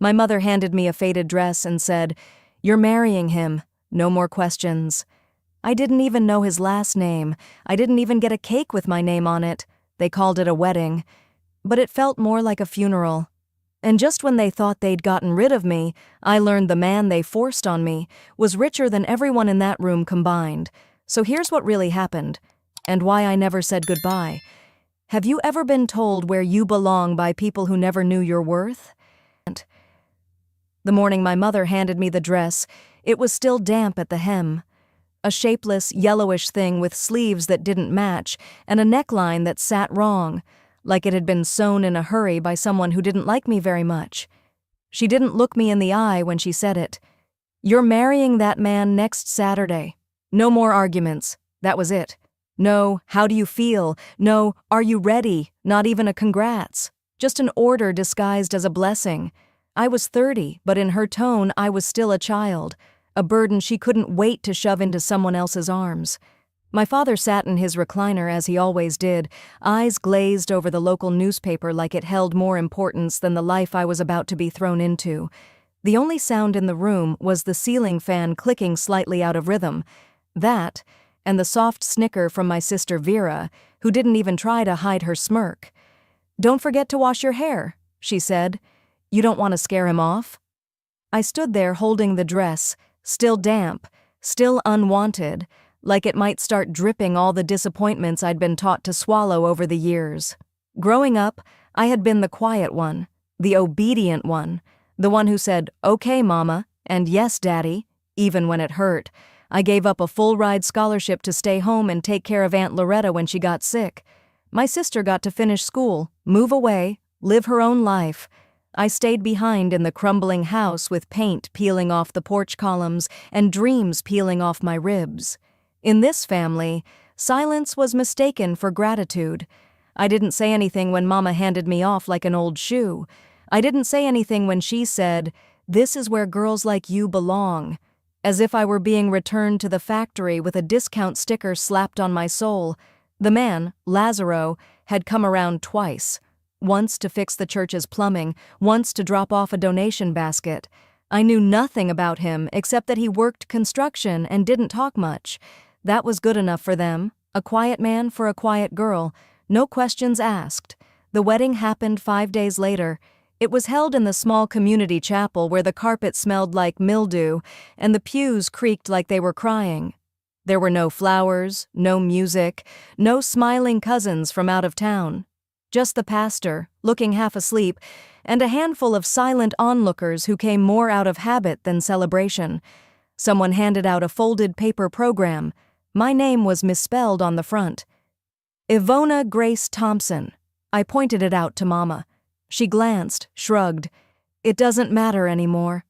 My mother handed me a faded dress and said, "You're marrying him. No more questions." I didn't even know his last name. I didn't even get a cake with my name on it. They called it a wedding. But it felt more like a funeral. And just when they thought they'd gotten rid of me, I learned the man they forced on me was richer than everyone in that room combined. So here's what really happened, and why I never said goodbye. Have you ever been told where you belong by people who never knew your worth? The morning my mother handed me the dress, it was still damp at the hem. A shapeless, yellowish thing with sleeves that didn't match and a neckline that sat wrong, like it had been sewn in a hurry by someone who didn't like me very much. She didn't look me in the eye when she said it. "You're marrying that man next Saturday. No more arguments." That was it. No, "How do you feel?" No, "Are you ready?" Not even a congrats. Just an order disguised as a blessing. I was 30, but in her tone I was still a child, a burden she couldn't wait to shove into someone else's arms. My father sat in his recliner as he always did, eyes glazed over the local newspaper like it held more importance than the life I was about to be thrown into. The only sound in the room was the ceiling fan clicking slightly out of rhythm. That, and the soft snicker from my sister Vera, who didn't even try to hide her smirk. "Don't forget to wash your hair," she said. "You don't want to scare him off?" I stood there holding the dress, still damp, still unwanted, like it might start dripping all the disappointments I'd been taught to swallow over the years. Growing up, I had been the quiet one, the obedient one, the one who said, "Okay, Mama," and "Yes, Daddy," even when it hurt. I gave up a full-ride scholarship to stay home and take care of Aunt Loretta when she got sick. My sister got to finish school, move away, live her own life. I stayed behind in the crumbling house with paint peeling off the porch columns and dreams peeling off my ribs. In this family, silence was mistaken for gratitude. I didn't say anything when Mama handed me off like an old shoe. I didn't say anything when she said, "This is where girls like you belong," as if I were being returned to the factory with a discount sticker slapped on my soul. The man, Lazaro, had come around twice. Once to fix the church's plumbing, once to drop off a donation basket. I knew nothing about him except that he worked construction and didn't talk much. That was good enough for them. A quiet man for a quiet girl. No questions asked. The wedding happened 5 days later. It was held in the small community chapel where the carpet smelled like mildew and the pews creaked like they were crying. There were no flowers, no music, no smiling cousins from out of town. Just the pastor, looking half asleep, and a handful of silent onlookers who came more out of habit than celebration. Someone handed out a folded paper program. My name was misspelled on the front. Ivona Grace Thompson. I pointed it out to Mama. She glanced, shrugged. "It doesn't matter anymore."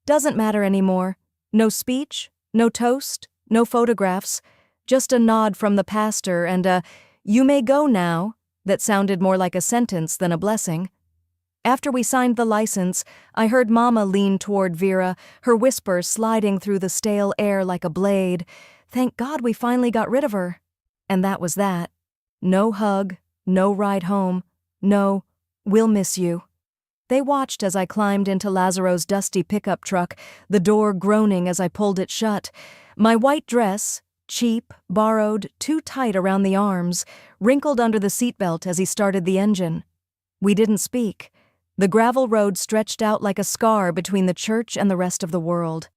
Doesn't matter anymore. No speech, no toast, no photographs, just a nod from the pastor and a "You may go now," that sounded more like a sentence than a blessing. After we signed the license, I heard Mama lean toward Vera, her whisper sliding through the stale air like a blade. Thank God we finally got rid of her. And that was that. No hug, no ride home, no, "We'll miss you." They watched as I climbed into Lazaro's dusty pickup truck, the door groaning as I pulled it shut. My white dress, cheap, borrowed, too tight around the arms, wrinkled under the seatbelt as he started the engine. We didn't speak. The gravel road stretched out like a scar between the church and the rest of the world.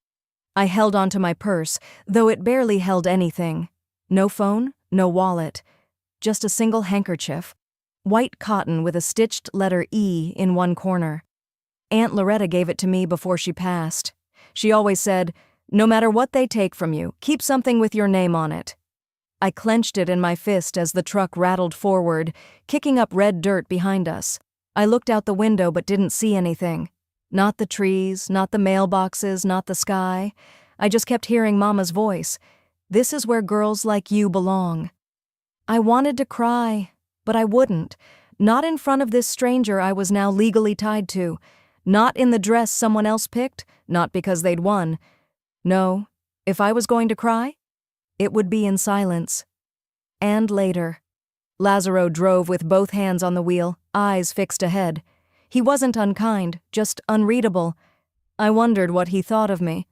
I held onto my purse, though it barely held anything. No phone, no wallet. Just a single handkerchief. White cotton with a stitched letter E in one corner. Aunt Loretta gave it to me before she passed. She always said, "No matter what they take from you, keep something with your name on it." I clenched it in my fist as the truck rattled forward, kicking up red dirt behind us. I looked out the window but didn't see anything. Not the trees, not the mailboxes, not the sky. I just kept hearing Mama's voice. "This is where girls like you belong." I wanted to cry, but I wouldn't. Not in front of this stranger I was now legally tied to. Not in the dress someone else picked, not because they'd won. No, if I was going to cry, it would be in silence. And later. Lazaro drove with both hands on the wheel, eyes fixed ahead. He wasn't unkind, just unreadable. I wondered what he thought of me.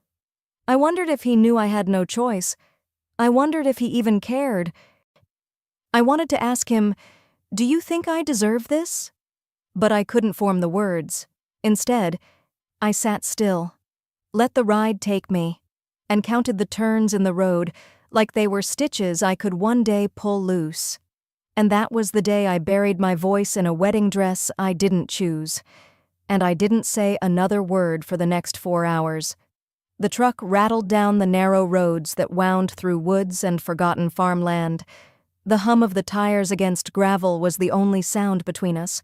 I wondered if he knew I had no choice. I wondered if he even cared. I wanted to ask him, "Do you think I deserve this?" But I couldn't form the words. Instead, I sat still, let the ride take me, and counted the turns in the road like they were stitches I could one day pull loose. And that was the day I buried my voice in a wedding dress I didn't choose. And I didn't say another word for the next 4 hours. The truck rattled down the narrow roads that wound through woods and forgotten farmland. The hum of the tires against gravel was the only sound between us.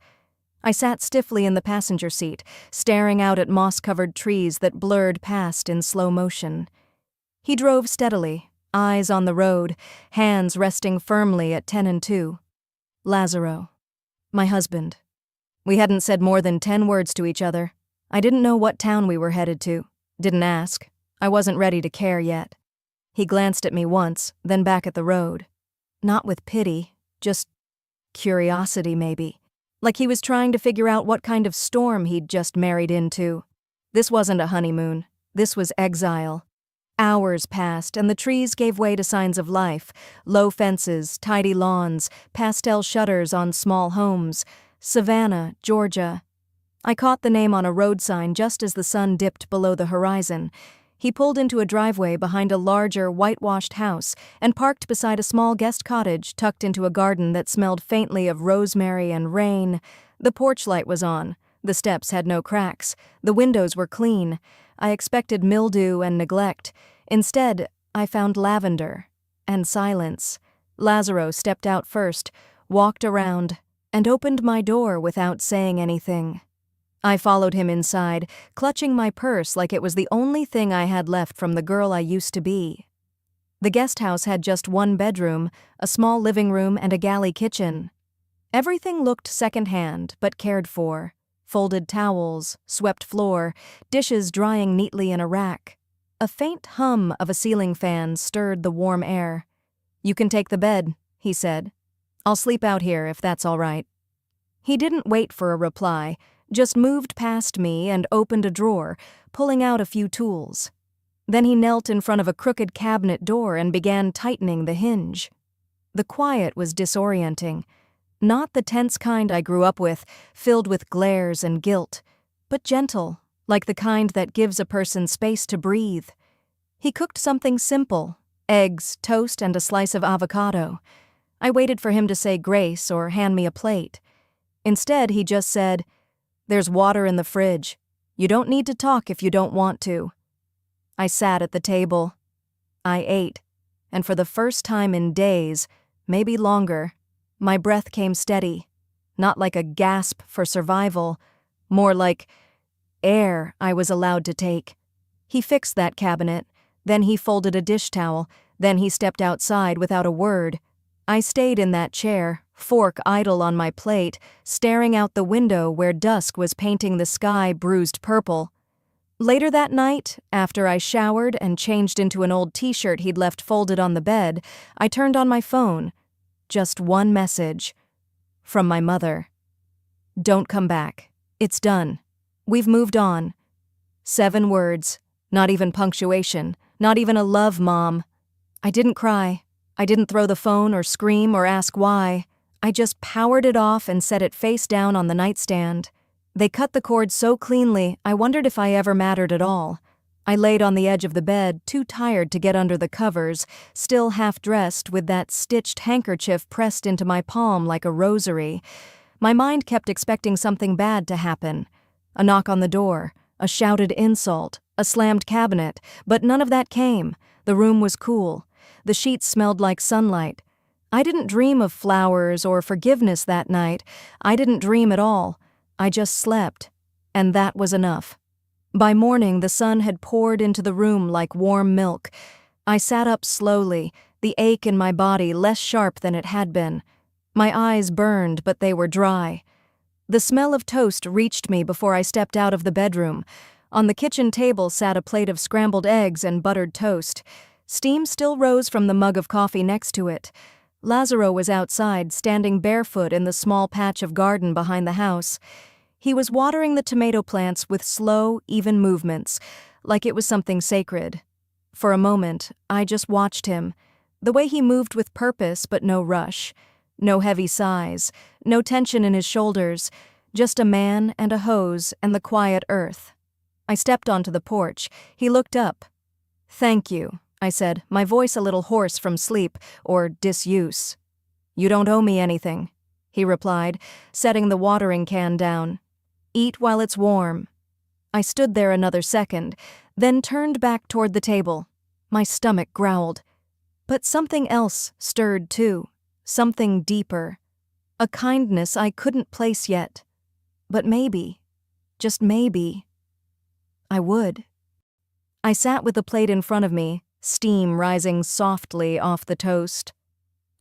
I sat stiffly in the passenger seat, staring out at moss-covered trees that blurred past in slow motion. He drove steadily, eyes on the road, hands resting firmly at 10 and 2. Lazaro. My husband. We hadn't said more than 10 words to each other. I didn't know what town we were headed to. Didn't ask. I wasn't ready to care yet. He glanced at me once, then back at the road. Not with pity, just curiosity maybe. Like he was trying to figure out what kind of storm he'd just married into. This wasn't a honeymoon. This was exile. Hours passed, and the trees gave way to signs of life. Low fences, tidy lawns, pastel shutters on small homes. Savannah, Georgia. I caught the name on a road sign just as the sun dipped below the horizon. He pulled into a driveway behind a larger, whitewashed house and parked beside a small guest cottage tucked into a garden that smelled faintly of rosemary and rain. The porch light was on. The steps had no cracks. The windows were clean. I expected mildew and neglect. Instead, I found lavender and silence. Lazaro stepped out first, walked around, and opened my door without saying anything. I followed him inside, clutching my purse like it was the only thing I had left from the girl I used to be. The guest house had just one bedroom, a small living room, and a galley kitchen. Everything looked second-hand, but cared for. Folded towels, swept floor, dishes drying neatly in a rack. A faint hum of a ceiling fan stirred the warm air. "You can take the bed," he said. "I'll sleep out here if that's all right." He didn't wait for a reply, just moved past me and opened a drawer, pulling out a few tools. Then he knelt in front of a crooked cabinet door and began tightening the hinge. The quiet was disorienting. Not the tense kind I grew up with, filled with glares and guilt, but gentle, like the kind that gives a person space to breathe. He cooked something simple, eggs, toast, and a slice of avocado. I waited for him to say grace or hand me a plate. Instead, he just said, "There's water in the fridge. You don't need to talk if you don't want to." I sat at the table. I ate, and for the first time in days, maybe longer, my breath came steady, not like a gasp for survival, more like air I was allowed to take. He fixed that cabinet, then he folded a dish towel, then he stepped outside without a word. I stayed in that chair, fork idle on my plate, staring out the window where dusk was painting the sky bruised purple. Later that night, after I showered and changed into an old t-shirt he'd left folded on the bed, I turned on my phone. Just one message. From my mother. "Don't come back. It's done. We've moved on." 7 words, not even punctuation, not even a love, Mom. I didn't cry. I didn't throw the phone or scream or ask why. I just powered it off and set it face down on the nightstand. They cut the cord so cleanly, I wondered if I ever mattered at all. I laid on the edge of the bed, too tired to get under the covers, still half-dressed with that stitched handkerchief pressed into my palm like a rosary. My mind kept expecting something bad to happen. A knock on the door, a shouted insult, a slammed cabinet, but none of that came. The room was cool. The sheets smelled like sunlight. I didn't dream of flowers or forgiveness that night. I didn't dream at all. I just slept, and that was enough. By morning, the sun had poured into the room like warm milk. I sat up slowly, the ache in my body less sharp than it had been. My eyes burned, but they were dry. The smell of toast reached me before I stepped out of the bedroom. On the kitchen table sat a plate of scrambled eggs and buttered toast. Steam still rose from the mug of coffee next to it. Lazaro was outside, standing barefoot in the small patch of garden behind the house. He was watering the tomato plants with slow, even movements, like it was something sacred. For a moment, I just watched him, the way he moved with purpose but no rush, no heavy sighs, no tension in his shoulders, just a man and a hose and the quiet earth. I stepped onto the porch. He looked up. "Thank you," I said, my voice a little hoarse from sleep or disuse. "You don't owe me anything," he replied, setting the watering can down. "Eat while it's warm." I stood there another second, then turned back toward the table. My stomach growled. But something else stirred too, something deeper. A kindness I couldn't place yet. But maybe, just maybe, I would. I sat with the plate in front of me, steam rising softly off the toast.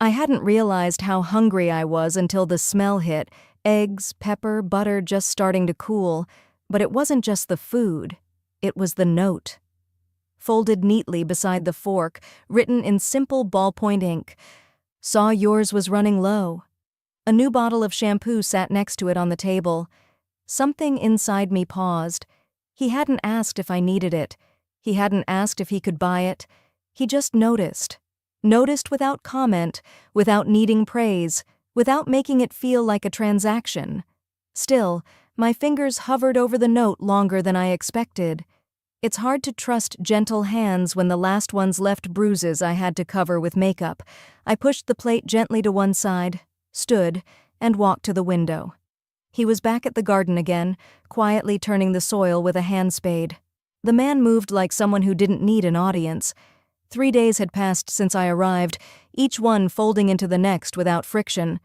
I hadn't realized how hungry I was until the smell hit, eggs, pepper, butter just starting to cool, but it wasn't just the food, it was the note. Folded neatly beside the fork, written in simple ballpoint ink. "Saw yours was running low." A new bottle of shampoo sat next to it on the table. Something inside me paused. He hadn't asked if I needed it. He hadn't asked if he could buy it. He just noticed. Noticed without comment, without needing praise, without making it feel like a transaction. Still, my fingers hovered over the note longer than I expected. It's hard to trust gentle hands when the last ones left bruises I had to cover with makeup. I pushed the plate gently to one side, stood, and walked to the window. He was back at the garden again, quietly turning the soil with a hand spade. The man moved like someone who didn't need an audience. 3 days had passed since I arrived, each one folding into the next without friction.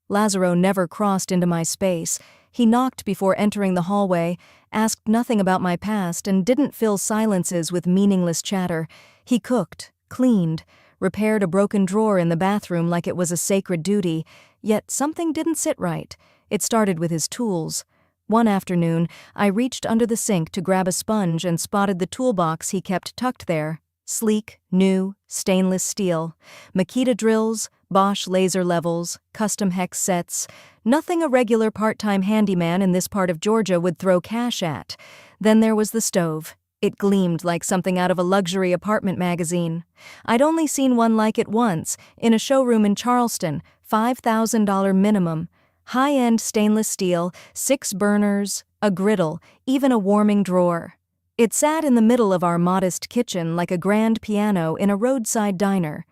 Lazaro never crossed into my space. He knocked before entering the hallway, asked nothing about my past, and didn't fill silences with meaningless chatter. He cooked, cleaned, repaired a broken drawer in the bathroom like it was a sacred duty, yet something didn't sit right. It started with his tools. One afternoon, I reached under the sink to grab a sponge and spotted the toolbox he kept tucked there. Sleek, new, stainless steel. Makita drills, Bosch laser levels, custom hex sets. Nothing a regular part-time handyman in this part of Georgia would throw cash at. Then there was the stove. It gleamed like something out of a luxury apartment magazine. I'd only seen one like it once, in a showroom in Charleston, $5,000 minimum. High-end stainless steel, 6 burners, a griddle, even a warming drawer. It sat in the middle of our modest kitchen like a grand piano in a roadside diner.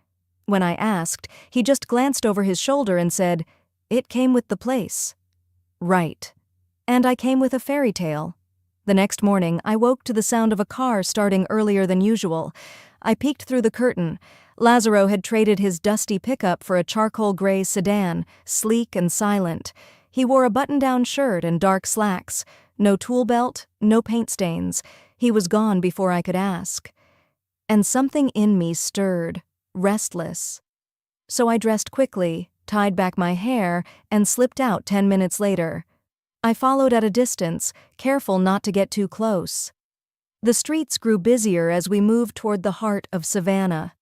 When I asked, he just glanced over his shoulder and said, "It came with the place." Right. And I came with a fairy tale. The next morning, I woke to the sound of a car starting earlier than usual. I peeked through the curtain. Lazaro had traded his dusty pickup for a charcoal gray sedan, sleek and silent. He wore a button-down shirt and dark slacks. No tool belt, no paint stains. He was gone before I could ask. And something in me stirred, restless. So I dressed quickly, tied back my hair, and slipped out 10 minutes later. I followed at a distance, careful not to get too close. The streets grew busier as we moved toward the heart of Savannah.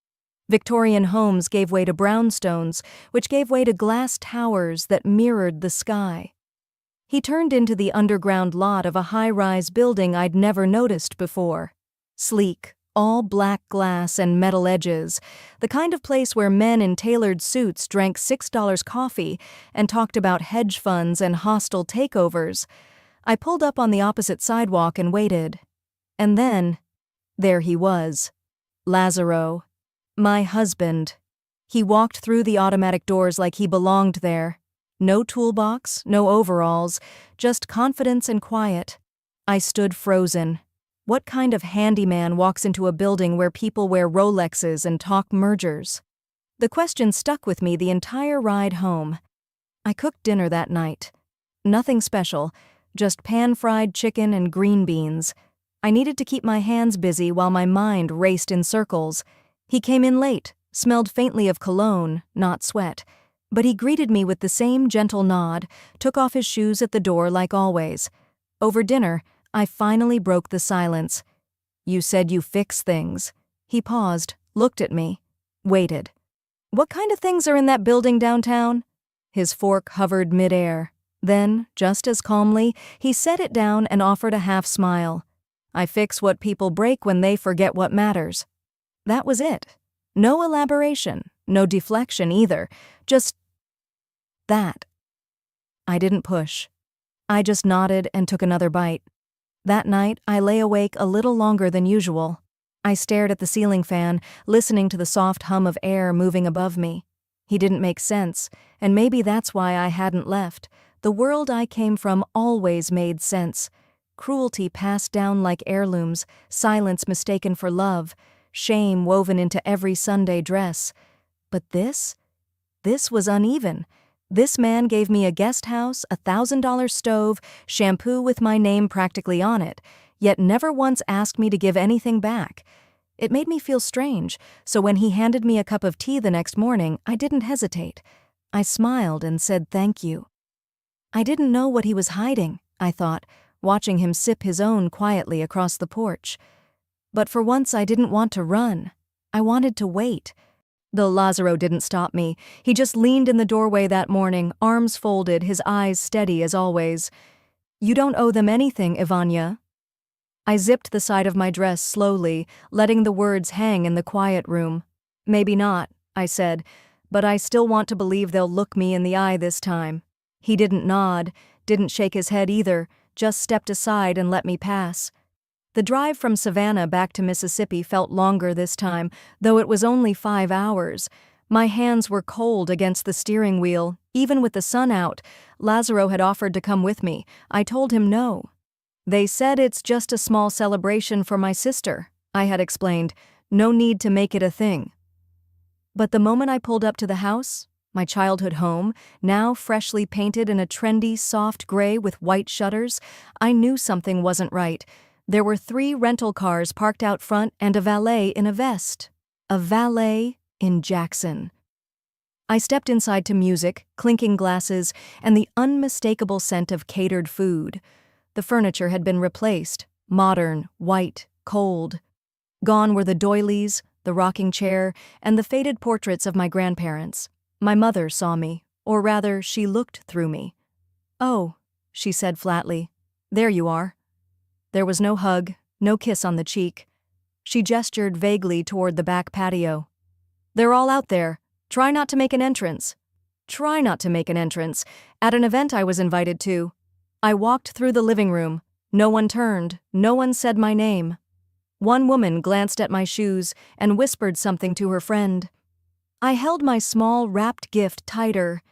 Victorian homes gave way to brownstones, which gave way to glass towers that mirrored the sky. He turned into the underground lot of a high-rise building I'd never noticed before. Sleek, all black glass and metal edges, the kind of place where men in tailored suits drank $6 coffee and talked about hedge funds and hostile takeovers. I pulled up on the opposite sidewalk and waited. And then, there he was. Lazaro. My husband. He walked through the automatic doors like he belonged there. No toolbox, no overalls, just confidence and quiet. I stood frozen. What kind of handyman walks into a building where people wear Rolexes and talk mergers? The question stuck with me the entire ride home. I cooked dinner that night. Nothing special, just pan-fried chicken and green beans. I needed to keep my hands busy while my mind raced in circles. He came in late, smelled faintly of cologne, not sweat, but he greeted me with the same gentle nod, took off his shoes at the door like always. Over dinner, I finally broke the silence. "You said you fix things." He paused, looked at me, waited. "What kind of things are in that building downtown?" His fork hovered midair. Then, just as calmly, he set it down and offered a half smile. I fix what people break when they forget what matters. That was it. No elaboration, no deflection either, just that. I didn't push. I just nodded and took another bite. That night, I lay awake a little longer than usual. I stared at the ceiling fan, listening to the soft hum of air moving above me. He didn't make sense, and maybe that's why I hadn't left. The world I came from always made sense. Cruelty passed down like heirlooms, silence mistaken for love, shame woven into every Sunday dress. But this was uneven. This man gave me a guest house, $1,000 stove, shampoo with my name practically on it, yet never once asked me to give anything back. It made me feel strange, so when he handed me a cup of tea the next morning, I didn't hesitate. I smiled and said thank you. I didn't know what he was hiding, I thought, watching him sip his own quietly across the porch. But for once I didn't want to run. I wanted to wait. Though Lazaro didn't stop me. He just leaned in the doorway that morning, arms folded, his eyes steady as always. "You don't owe them anything, Ivania." I zipped the side of my dress slowly, letting the words hang in the quiet room. "Maybe not," I said, "but I still want to believe they'll look me in the eye this time." He didn't nod, didn't shake his head either, just stepped aside and let me pass. The drive from Savannah back to Mississippi felt longer this time, though it was only 5 hours. My hands were cold against the steering wheel, even with the sun out. Lazaro had offered to come with me. I told him no. "They said it's just a small celebration for my sister," I had explained. "No need to make it a thing." But the moment I pulled up to the house, my childhood home, now freshly painted in a trendy, soft gray with white shutters, I knew something wasn't right. There were 3 rental cars parked out front and a valet in a vest. A valet in Jackson. I stepped inside to music, clinking glasses, and the unmistakable scent of catered food. The furniture had been replaced, modern, white, cold. Gone were the doilies, the rocking chair, and the faded portraits of my grandparents. My mother saw me, or rather, she looked through me. "Oh," she said flatly, "there you are." There was no hug, no kiss on the cheek. She gestured vaguely toward the back patio. "They're all out there. Try not to make an entrance." Try not to make an entrance, at an event I was invited to. I walked through the living room. No one turned, no one said my name. One woman glanced at my shoes and whispered something to her friend. I held my small, wrapped gift tighter.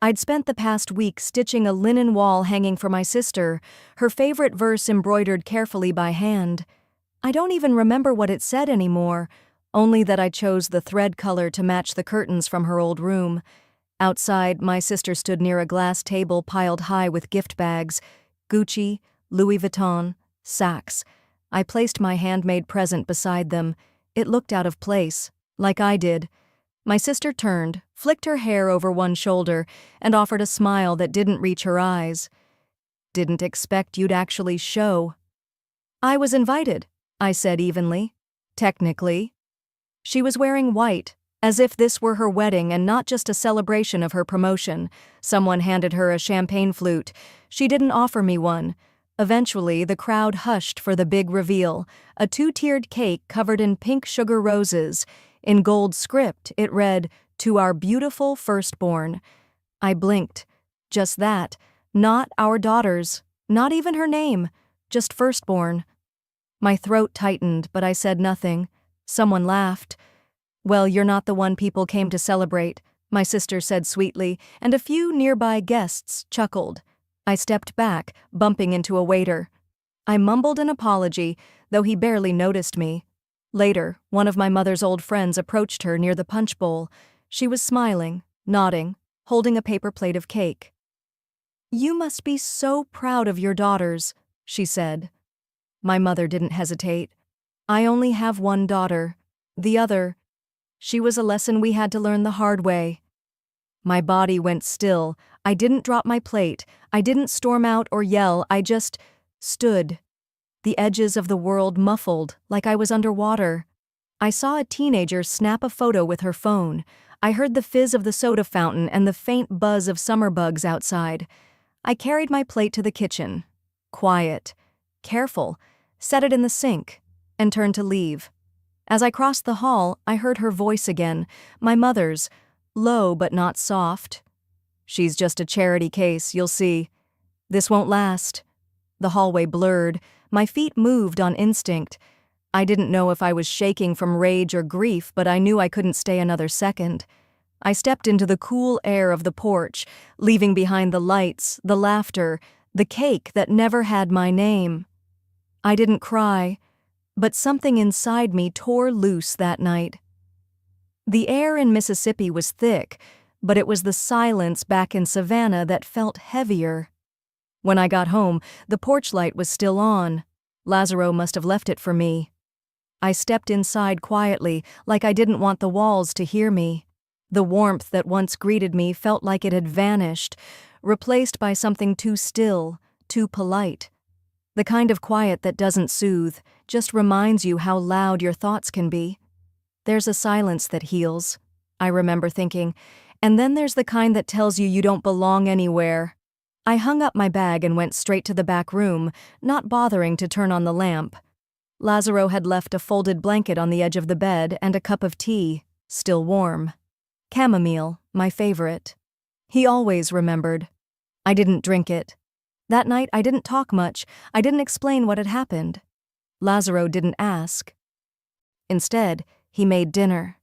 I'd spent the past week stitching a linen wall hanging for my sister, her favorite verse embroidered carefully by hand. I don't even remember what it said anymore, only that I chose the thread color to match the curtains from her old room. Outside, my sister stood near a glass table piled high with gift bags, Gucci, Louis Vuitton, Saks. I placed my handmade present beside them. It looked out of place, like I did. My sister turned, flicked her hair over one shoulder, and offered a smile that didn't reach her eyes. "Didn't expect you'd actually show." "I was invited," I said evenly. "Technically." She was wearing white, as if this were her wedding and not just a celebration of her promotion. Someone handed her a champagne flute. She didn't offer me one. Eventually, the crowd hushed for the big reveal, a 2-tiered cake covered in pink sugar roses. In gold script, it read, "To our beautiful firstborn." I blinked. Just that. Not our daughters. Not even her name. Just firstborn. My throat tightened, but I said nothing. Someone laughed. "Well, you're not the one people came to celebrate," my sister said sweetly, and a few nearby guests chuckled. I stepped back, bumping into a waiter. I mumbled an apology, though he barely noticed me. Later, one of my mother's old friends approached her near the punch bowl. She was smiling, nodding, holding a paper plate of cake. "You must be so proud of your daughters," she said. My mother didn't hesitate. "I only have one daughter. The other..." She was a lesson we had to learn the hard way. My body went still. I didn't drop my plate. I didn't storm out or yell. I just stood. The edges of the world muffled, like I was underwater. I saw a teenager snap a photo with her phone. I heard the fizz of the soda fountain and the faint buzz of summer bugs outside. I carried my plate to the kitchen. Quiet, careful, set it in the sink, and turned to leave. As I crossed the hall, I heard her voice again, my mother's, low but not soft. "She's just a charity case, you'll see. This won't last." The hallway blurred. My feet moved on instinct. I didn't know if I was shaking from rage or grief, but I knew I couldn't stay another second. I stepped into the cool air of the porch, leaving behind the lights, the laughter, the cake that never had my name. I didn't cry, but something inside me tore loose that night. The air in Mississippi was thick, but it was the silence back in Savannah that felt heavier. When I got home, the porch light was still on. Lazaro must have left it for me. I stepped inside quietly, like I didn't want the walls to hear me. The warmth that once greeted me felt like it had vanished, replaced by something too still, too polite. The kind of quiet that doesn't soothe, just reminds you how loud your thoughts can be. There's a silence that heals, I remember thinking, and then there's the kind that tells you you don't belong anywhere. I hung up my bag and went straight to the back room, not bothering to turn on the lamp. Lazaro had left a folded blanket on the edge of the bed and a cup of tea, still warm. Chamomile, my favorite. He always remembered. I didn't drink it. That night I didn't talk much. I didn't explain what had happened. Lazaro didn't ask. Instead, he made dinner.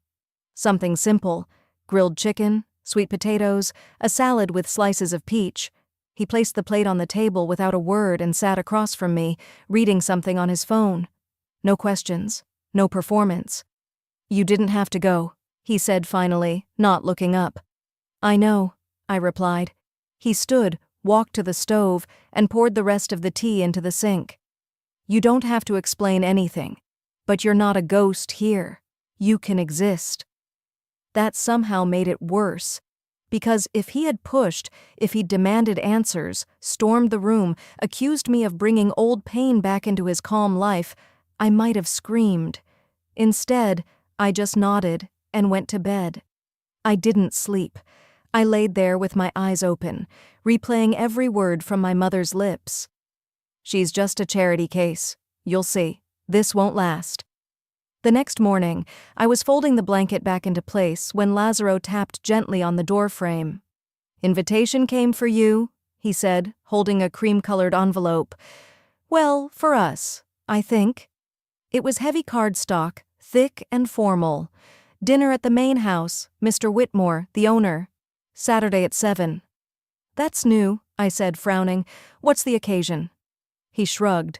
Something simple: grilled chicken, sweet potatoes, a salad with slices of peach. He placed the plate on the table without a word and sat across from me, reading something on his phone. No questions, no performance. "You didn't have to go," he said finally, not looking up. "I know," I replied. He stood, walked to the stove, and poured the rest of the tea into the sink. "You don't have to explain anything, but you're not a ghost here. You can exist." That somehow made it worse. Because if he had pushed, if he'd demanded answers, stormed the room, accused me of bringing old pain back into his calm life, I might have screamed. Instead, I just nodded and went to bed. I didn't sleep. I laid there with my eyes open, replaying every word from my mother's lips. "She's just a charity case. You'll see. This won't last." The next morning, I was folding the blanket back into place when Lazaro tapped gently on the doorframe. "Invitation came for you," he said, holding a cream-colored envelope. "Well, for us, I think." It was heavy cardstock, thick and formal. "Dinner at the main house, Mr. Whitmore, the owner. Saturday at 7. "That's new," I said, frowning. "What's the occasion?" He shrugged.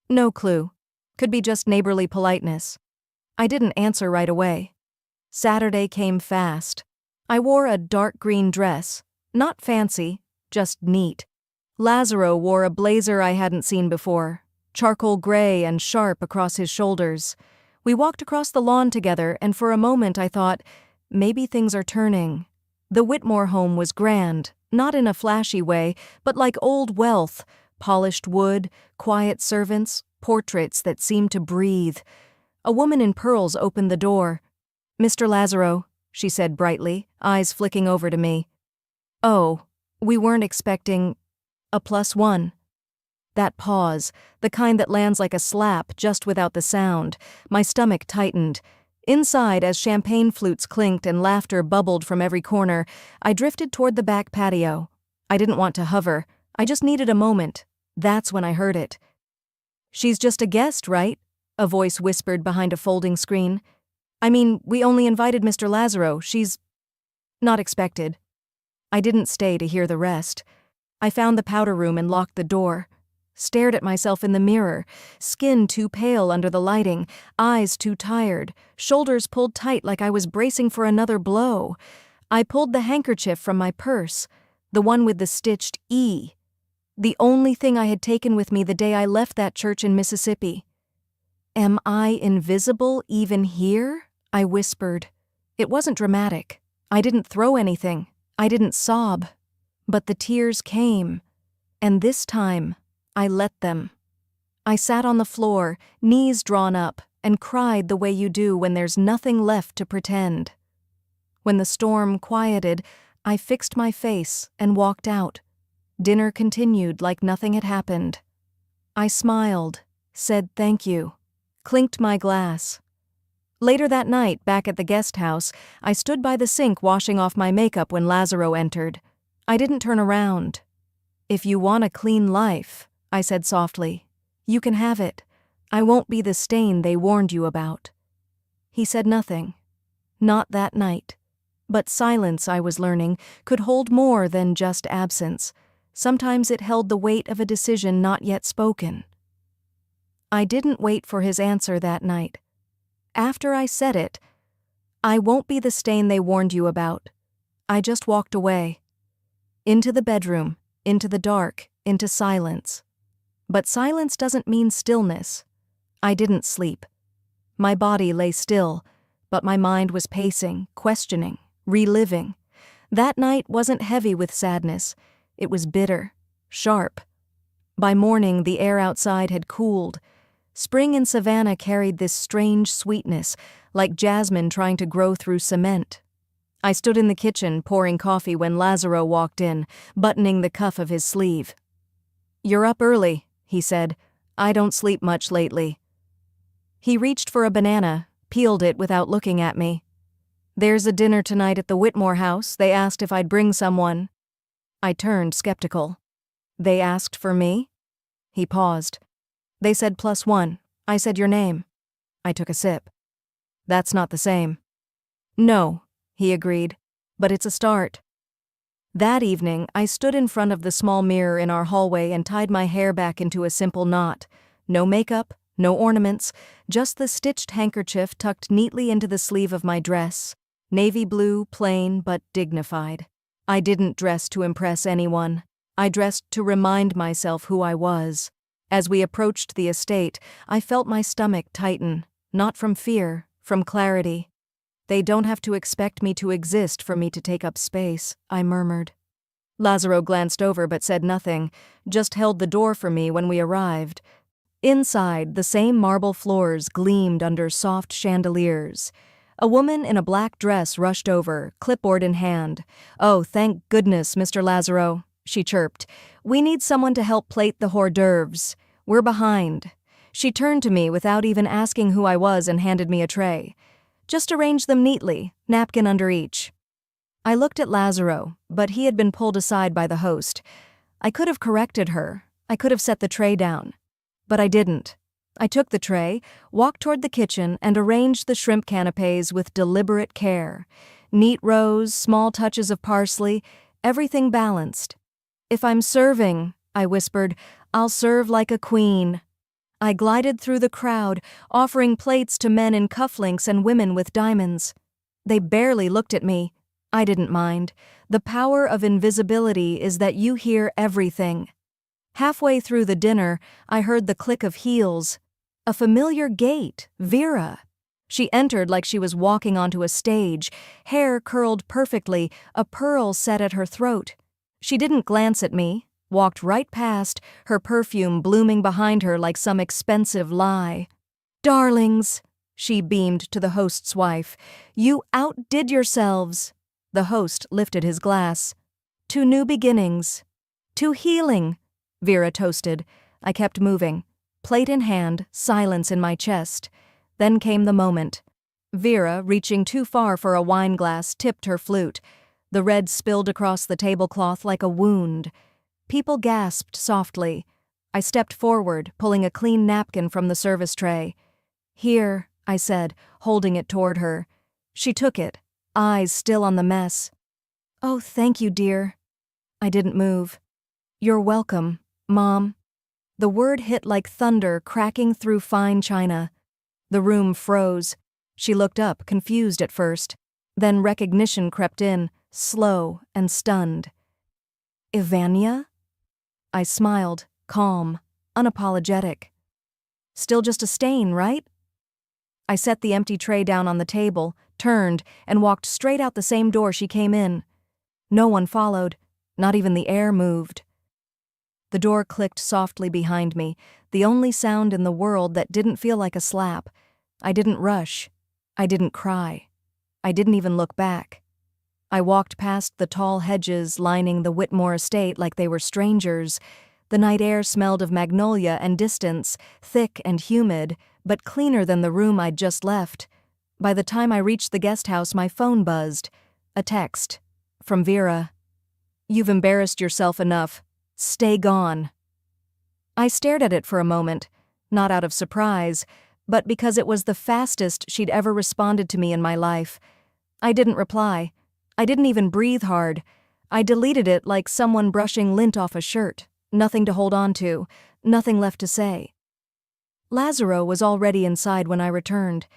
"No clue. Could be just neighborly politeness." I didn't answer right away. Saturday came fast. I wore a dark green dress, not fancy, just neat. Lazaro wore a blazer I hadn't seen before, charcoal gray and sharp across his shoulders. We walked across the lawn together, and for a moment I thought, maybe things are turning. The Whitmore home was grand, not in a flashy way, but like old wealth, polished wood, quiet servants, portraits that seemed to breathe. A woman in pearls opened the door. "Mr. Lazaro," she said brightly, eyes flicking over to me. "Oh, we weren't expecting a +1. That pause, the kind that lands like a slap just without the sound, my stomach tightened. Inside, as champagne flutes clinked and laughter bubbled from every corner, I drifted toward the back patio. I didn't want to hover. I just needed a moment. That's when I heard it. "She's just a guest, right?" a voice whispered behind a folding screen. "I mean, we only invited Mr. Lazaro. She's not expected." I didn't stay to hear the rest. I found the powder room and locked the door. Stared at myself in the mirror, skin too pale under the lighting, eyes too tired, shoulders pulled tight like I was bracing for another blow. I pulled the handkerchief from my purse, the one with the stitched E. The only thing I had taken with me the day I left that church in Mississippi. "Am I invisible even here?" I whispered. It wasn't dramatic. I didn't throw anything. I didn't sob. But the tears came. And this time, I let them. I sat on the floor, knees drawn up, and cried the way you do when there's nothing left to pretend. When the storm quieted, I fixed my face and walked out. Dinner continued like nothing had happened. I smiled, said thank you, clinked my glass. Later that night, back at the guest house, I stood by the sink washing off my makeup when Lazaro entered. I didn't turn around. "If you want a clean life," I said softly, "you can have it. I won't be the stain they warned you about." He said nothing. Not that night. But silence, I was learning, could hold more than just absence. Sometimes it held the weight of a decision not yet spoken. I didn't wait for his answer that night. After I said it, "I won't be the stain they warned you about," I just walked away. Into the bedroom, into the dark, into silence. But silence doesn't mean stillness. I didn't sleep. My body lay still, but my mind was pacing, questioning, reliving. That night wasn't heavy with sadness. It was bitter, sharp. By morning, the air outside had cooled. Spring in Savannah carried this strange sweetness, like jasmine trying to grow through cement. I stood in the kitchen pouring coffee when Lazaro walked in, buttoning the cuff of his sleeve. "You're up early," he said. "I don't sleep much lately." He reached for a banana, peeled it without looking at me. "There's a dinner tonight at the Whitmore house. They asked if I'd bring someone." I turned skeptical. "They asked for me?" He paused. "They said +1. I said your name." I took a sip. "That's not the same." "No," he agreed, "but it's a start." That evening, I stood in front of the small mirror in our hallway and tied my hair back into a simple knot. No makeup, no ornaments, just the stitched handkerchief tucked neatly into the sleeve of my dress. Navy blue, plain, but dignified. I didn't dress to impress anyone. I dressed to remind myself who I was. As we approached the estate, I felt my stomach tighten, not from fear, from clarity. "They don't have to expect me to exist for me to take up space," I murmured. Lazaro glanced over but said nothing, just held the door for me when we arrived. Inside, the same marble floors gleamed under soft chandeliers. A woman in a black dress rushed over, clipboard in hand. "Oh, thank goodness, Mr. Lazaro," she chirped. "We need someone to help plate the hors d'oeuvres. We're behind." She turned to me without even asking who I was and handed me a tray. "Just arrange them neatly, napkin under each." I looked at Lazaro, but he had been pulled aside by the host. I could have corrected her. I could have set the tray down. But I didn't. I took the tray, walked toward the kitchen, and arranged the shrimp canapes with deliberate care. Neat rows, small touches of parsley, everything balanced. "If I'm serving," I whispered, "I'll serve like a queen." I glided through the crowd, offering plates to men in cufflinks and women with diamonds. They barely looked at me. I didn't mind. The power of invisibility is that you hear everything. Halfway through the dinner, I heard the click of heels. A familiar gait, Vera. She entered like she was walking onto a stage, hair curled perfectly, a pearl set at her throat. She didn't glance at me, walked right past, her perfume blooming behind her like some expensive lie. "Darlings," she beamed to the host's wife, "you outdid yourselves." The host lifted his glass. "To new beginnings. To healing," Vera toasted. I kept moving. Plate in hand, silence in my chest. Then came the moment. Vera, reaching too far for a wine glass, tipped her flute. The red spilled across the tablecloth like a wound. People gasped softly. I stepped forward, pulling a clean napkin from the service tray. "Here," I said, holding it toward her. She took it, eyes still on the mess. "Oh, thank you, dear." I didn't move. "You're welcome, Mom." The word hit like thunder cracking through fine china. The room froze. She looked up, confused at first. Then recognition crept in, slow and stunned. "Ivania?" I smiled, calm, unapologetic. "Still just a stain, right?" I set the empty tray down on the table, turned, and walked straight out the same door she came in. No one followed. Not even the air moved. The door clicked softly behind me, the only sound in the world that didn't feel like a slap. I didn't rush. I didn't cry. I didn't even look back. I walked past the tall hedges lining the Whitmore estate like they were strangers. The night air smelled of magnolia and distance, thick and humid, but cleaner than the room I'd just left. By the time I reached the guest house, my phone buzzed. A text. From Vera. "You've embarrassed yourself enough. Stay gone." I stared at it for a moment, not out of surprise, but because it was the fastest she'd ever responded to me in my life. I didn't reply. I didn't even breathe hard. I deleted it like someone brushing lint off a shirt. Nothing to hold on to, nothing left to say. Lazaro was already inside when I returned.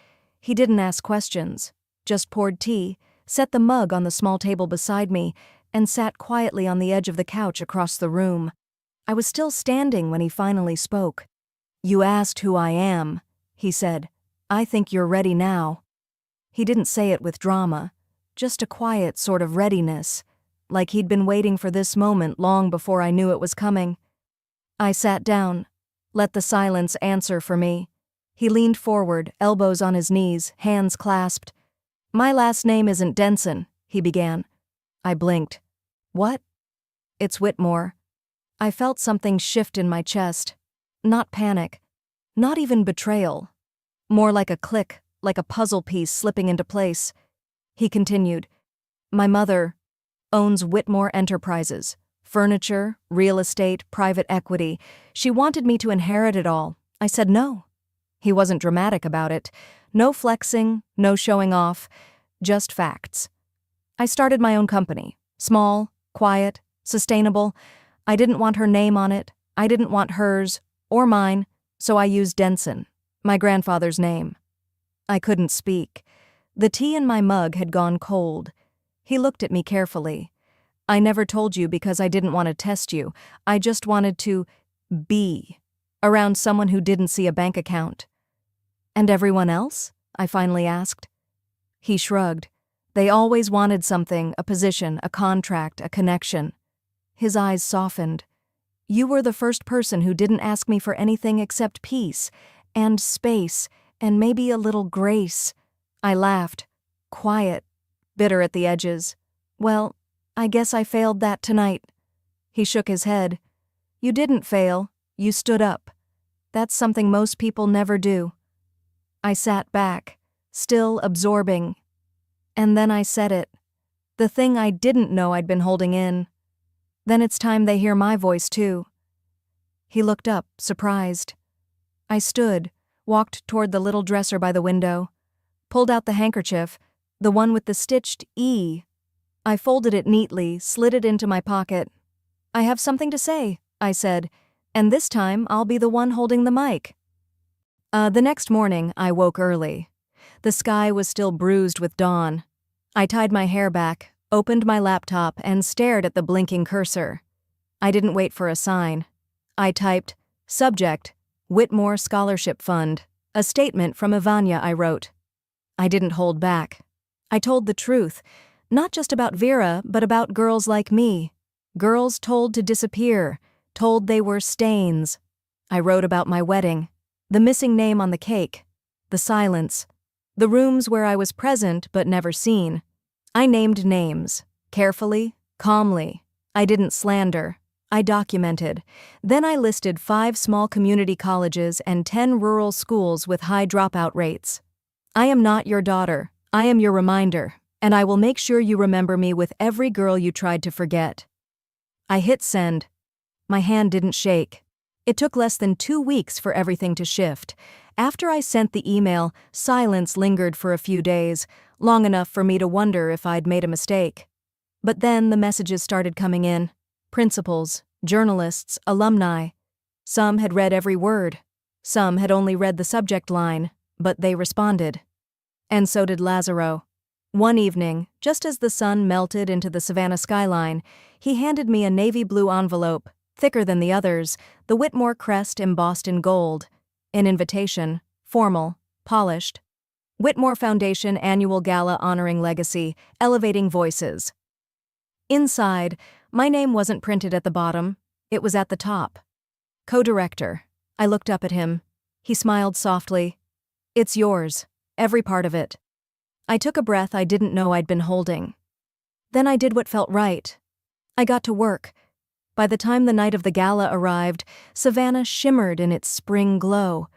He didn't ask questions, just poured tea, set the mug on the small table beside me, and sat quietly on the edge of the couch across the room. I was still standing when he finally spoke. "You asked who I am," he said. "I think you're ready now." He didn't say it with drama, just a quiet sort of readiness, like he'd been waiting for this moment long before I knew it was coming. I sat down, let the silence answer for me. He leaned forward, elbows on his knees, hands clasped. "My last name isn't Denson," he began. I blinked. "What?" "It's Whitmore." I felt something shift in my chest. Not panic. Not even betrayal. More like a click, like a puzzle piece slipping into place. He continued. "My mother owns Whitmore Enterprises. Furniture, real estate, private equity. She wanted me to inherit it all. I said no." He wasn't dramatic about it. No flexing, no showing off. Just facts. "I started my own company. Small, quiet, sustainable. I didn't want her name on it. I didn't want hers, or mine, so I used Denson, my grandfather's name." I couldn't speak. The tea in my mug had gone cold. He looked at me carefully. "I never told you because I didn't want to test you. I just wanted to be around someone who didn't see a bank account." "And everyone else?" I finally asked. He shrugged. "They always wanted something, a position, a contract, a connection." His eyes softened. "You were the first person who didn't ask me for anything except peace, and space, and maybe a little grace." I laughed. Quiet, bitter at the edges. "Well, I guess I failed that tonight." He shook his head. "You didn't fail. You stood up. That's something most people never do." I sat back, still absorbing. And then I said it. The thing I didn't know I'd been holding in. "Then it's time they hear my voice too." He looked up, surprised. I stood, walked toward the little dresser by the window, pulled out the handkerchief, the one with the stitched E. I folded it neatly, slid it into my pocket. "I have something to say," I said, "and this time I'll be the one holding the mic." The next morning, I woke early. The sky was still bruised with dawn. I tied my hair back, opened my laptop, and stared at the blinking cursor. I didn't wait for a sign. I typed, "Subject, Whitmore Scholarship Fund," a statement from Ivania I wrote. I didn't hold back. I told the truth, not just about Vera, but about girls like me. Girls told to disappear, told they were stains. I wrote about my wedding, the missing name on the cake, the silence, the rooms where I was present but never seen. I named names, carefully, calmly. I didn't slander. I documented. Then I listed 5 small community colleges and 10 rural schools with high dropout rates. I am not your daughter. I am your reminder, and I will make sure you remember me with every girl you tried to forget. I hit send. My hand didn't shake. It took less than 2 weeks for everything to shift. After I sent the email, silence lingered for a few days, long enough for me to wonder if I'd made a mistake. But then the messages started coming in. Principals, journalists, alumni. Some had read every word. Some had only read the subject line, but they responded. And so did Lazaro. One evening, just as the sun melted into the Savannah skyline, he handed me a navy blue envelope, thicker than the others, the Whitmore crest embossed in gold. An invitation, formal, polished. Whitmore Foundation Annual Gala honoring legacy, elevating voices. Inside, my name wasn't printed at the bottom, it was at the top. Co-director. I looked up at him. He smiled softly. "It's yours, every part of it." I took a breath I didn't know I'd been holding. Then I did what felt right. I got to work. By the time the night of the gala arrived, Savannah shimmered in its spring glow.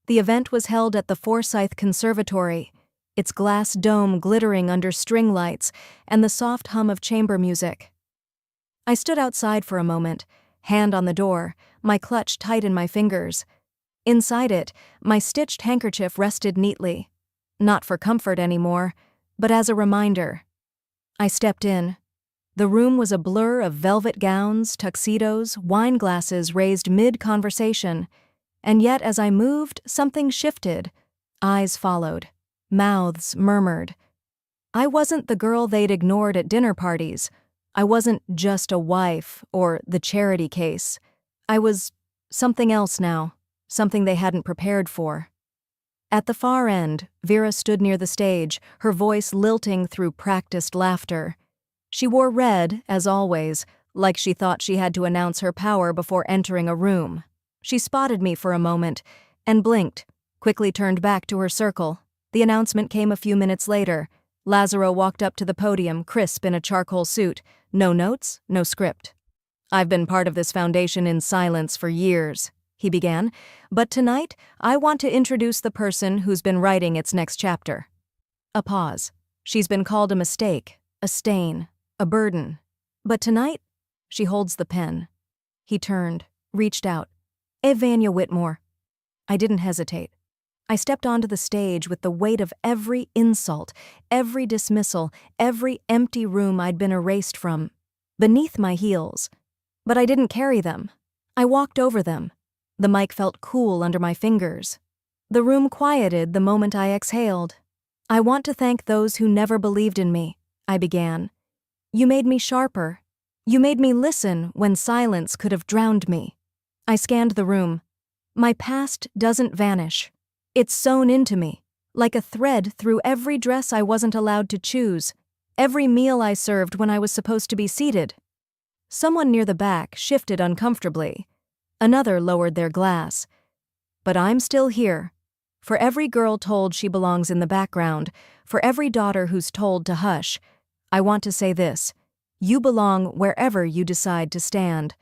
The event was held at the Forsyth Conservatory, its glass dome glittering under string lights and the soft hum of chamber music. I stood outside for a moment, hand on the door, my clutch tight in my fingers. Inside it, my stitched handkerchief rested neatly. Not for comfort anymore, but as a reminder. I stepped in. The room was a blur of velvet gowns, tuxedos, wine glasses raised mid-conversation, and yet as I moved, something shifted. Eyes followed. Mouths murmured. I wasn't the girl they'd ignored at dinner parties. I wasn't just a wife or the charity case. I was something else now, something they hadn't prepared for. At the far end, Vera stood near the stage, her voice lilting through practiced laughter. She wore red, as always, like she thought she had to announce her power before entering a room. She spotted me for a moment and blinked, quickly turned back to her circle. The announcement came a few minutes later. Lazaro walked up to the podium, crisp in a charcoal suit. No notes, no script. "I've been part of this foundation in silence for years," he began, "but tonight I want to introduce the person who's been writing its next chapter." A pause. She's been called a mistake, a stain, a burden. But tonight, she holds the pen. He turned, reached out. "Vanya Whitmore." I didn't hesitate. I stepped onto the stage with the weight of every insult, every dismissal, every empty room I'd been erased from, beneath my heels. But I didn't carry them. I walked over them. The mic felt cool under my fingers. The room quieted the moment I exhaled. "I want to thank those who never believed in me," I began. "You made me sharper. You made me listen when silence could have drowned me." I scanned the room. My past doesn't vanish. It's sewn into me, like a thread through every dress I wasn't allowed to choose, every meal I served when I was supposed to be seated. Someone near the back shifted uncomfortably. Another lowered their glass. But I'm still here. For every girl told she belongs in the background, for every daughter who's told to hush, I want to say this: you belong wherever you decide to stand.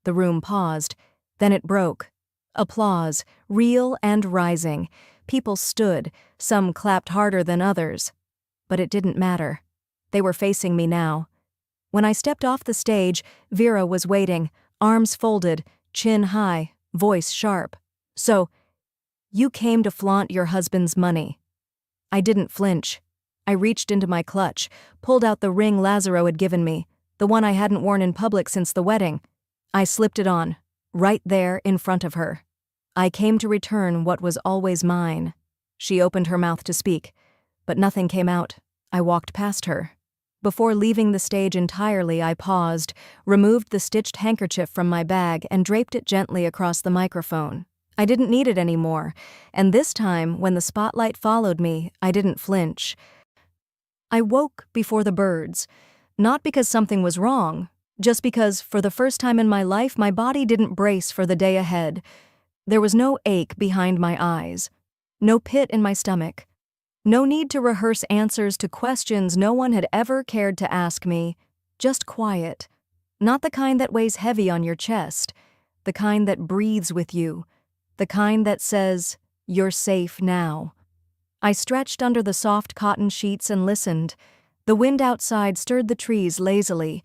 The room paused. Then it broke. Applause, real and rising. People stood, some clapped harder than others. But it didn't matter. They were facing me now. When I stepped off the stage, Vera was waiting, arms folded, chin high, voice sharp. "So, you came to flaunt your husband's money." I didn't flinch. I reached into my clutch, pulled out the ring Lazaro had given me, the one I hadn't worn in public since the wedding. I slipped it on, right there in front of her. I came to return what was always mine. She opened her mouth to speak, but nothing came out. I walked past her. Before leaving the stage entirely, I paused, removed the stitched handkerchief from my bag, and draped it gently across the microphone. I didn't need it anymore, and this time, when the spotlight followed me, I didn't flinch. I woke before the birds, not because something was wrong, just because, for the first time in my life, my body didn't brace for the day ahead. There was no ache behind my eyes, no pit in my stomach, no need to rehearse answers to questions no one had ever cared to ask me, just quiet. Not the kind that weighs heavy on your chest, the kind that breathes with you, the kind that says, "You're safe now." I stretched under the soft cotton sheets and listened. The wind outside stirred the trees lazily.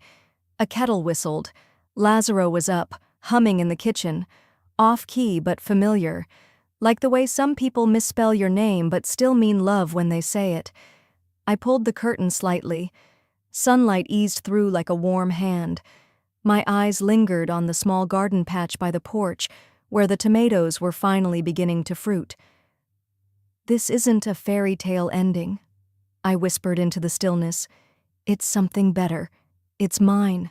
A kettle whistled. Lazaro was up, humming in the kitchen, off-key but familiar, like the way some people misspell your name but still mean love when they say it. I pulled the curtain slightly. Sunlight eased through like a warm hand. My eyes lingered on the small garden patch by the porch, where the tomatoes were finally beginning to fruit. "This isn't a fairy tale ending," I whispered into the stillness. "It's something better. It's mine."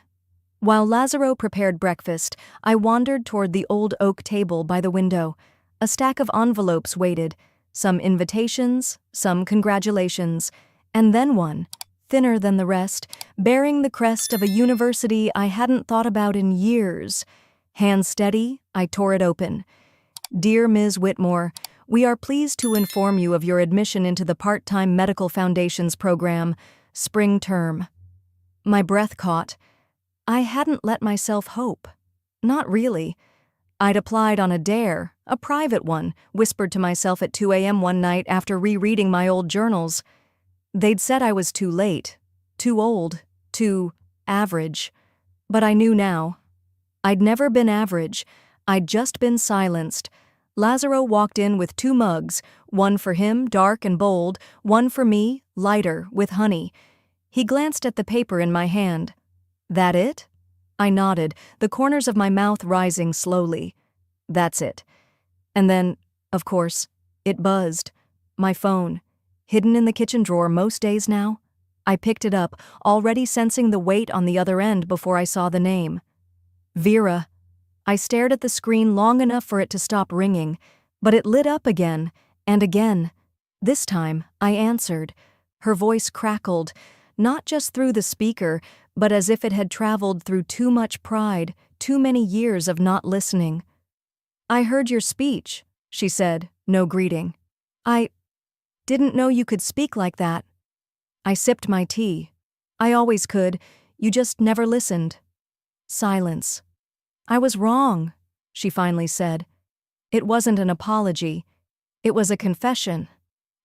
While Lazaro prepared breakfast, I wandered toward the old oak table by the window. A stack of envelopes waited, some invitations, some congratulations, and then one, thinner than the rest, bearing the crest of a university I hadn't thought about in years. Hands steady, I tore it open. "Dear Ms. Whitmore, we are pleased to inform you of your admission into the part-time Medical Foundations program, spring term." My breath caught. I hadn't let myself hope. Not really. I'd applied on a dare, a private one, whispered to myself at 2 a.m. one night after rereading my old journals. They'd said I was too late, too old, too average. But I knew now. I'd never been average. I'd just been silenced. Lazaro walked in with 2 mugs, one for him, dark and bold, one for me, lighter, with honey. He glanced at the paper in my hand. That it? I nodded, the corners of my mouth rising slowly. That's it. And then, of course, it buzzed. My phone. Hidden in the kitchen drawer most days now. I picked it up, already sensing the weight on the other end before I saw the name. Vera. I stared at the screen long enough for it to stop ringing, but it lit up again, and again. This time, I answered. Her voice crackled, not just through the speaker, but as if it had traveled through too much pride, too many years of not listening. I heard your speech, she said, no greeting. I didn't know you could speak like that. I sipped my tea. I always could, you just never listened. Silence. I was wrong, she finally said. It wasn't an apology. It was a confession.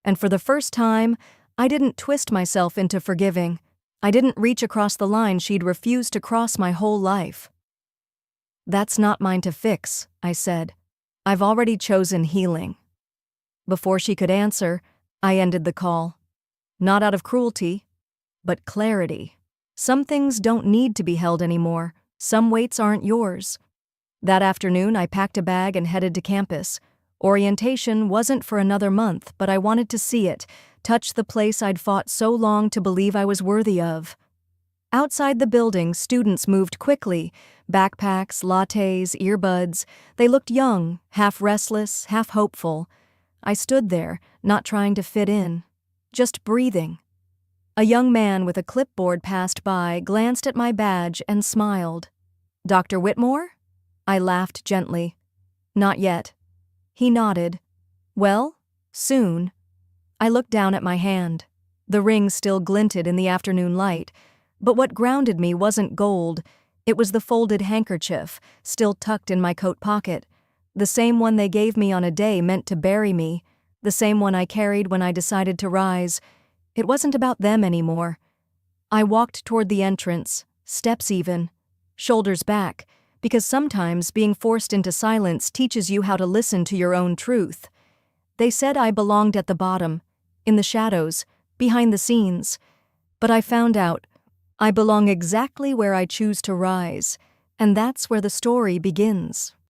And for the first time, I didn't twist myself into forgiving. I didn't reach across the line she'd refused to cross my whole life. That's not mine to fix, I said. I've already chosen healing. Before she could answer, I ended the call. Not out of cruelty, but clarity. Some things don't need to be held anymore. Some weights aren't yours. That afternoon, I packed a bag and headed to campus. Orientation wasn't for another month, but I wanted to see it, touch the place I'd fought so long to believe I was worthy of. Outside the building, students moved quickly. Backpacks, lattes, earbuds. They looked young, half restless, half hopeful. I stood there, not trying to fit in, just breathing. A young man with a clipboard passed by, glanced at my badge, and smiled. Dr. Whitmore? I laughed gently. Not yet. He nodded. Well, soon. I looked down at my hand. The ring still glinted in the afternoon light, but what grounded me wasn't gold. It was the folded handkerchief, still tucked in my coat pocket. The same one they gave me on a day meant to bury me. The same one I carried when I decided to rise. It wasn't about them anymore. I walked toward the entrance, steps even, shoulders back, because sometimes being forced into silence teaches you how to listen to your own truth. They said I belonged at the bottom, in the shadows, behind the scenes. But I found out I belong exactly where I choose to rise, and that's where the story begins.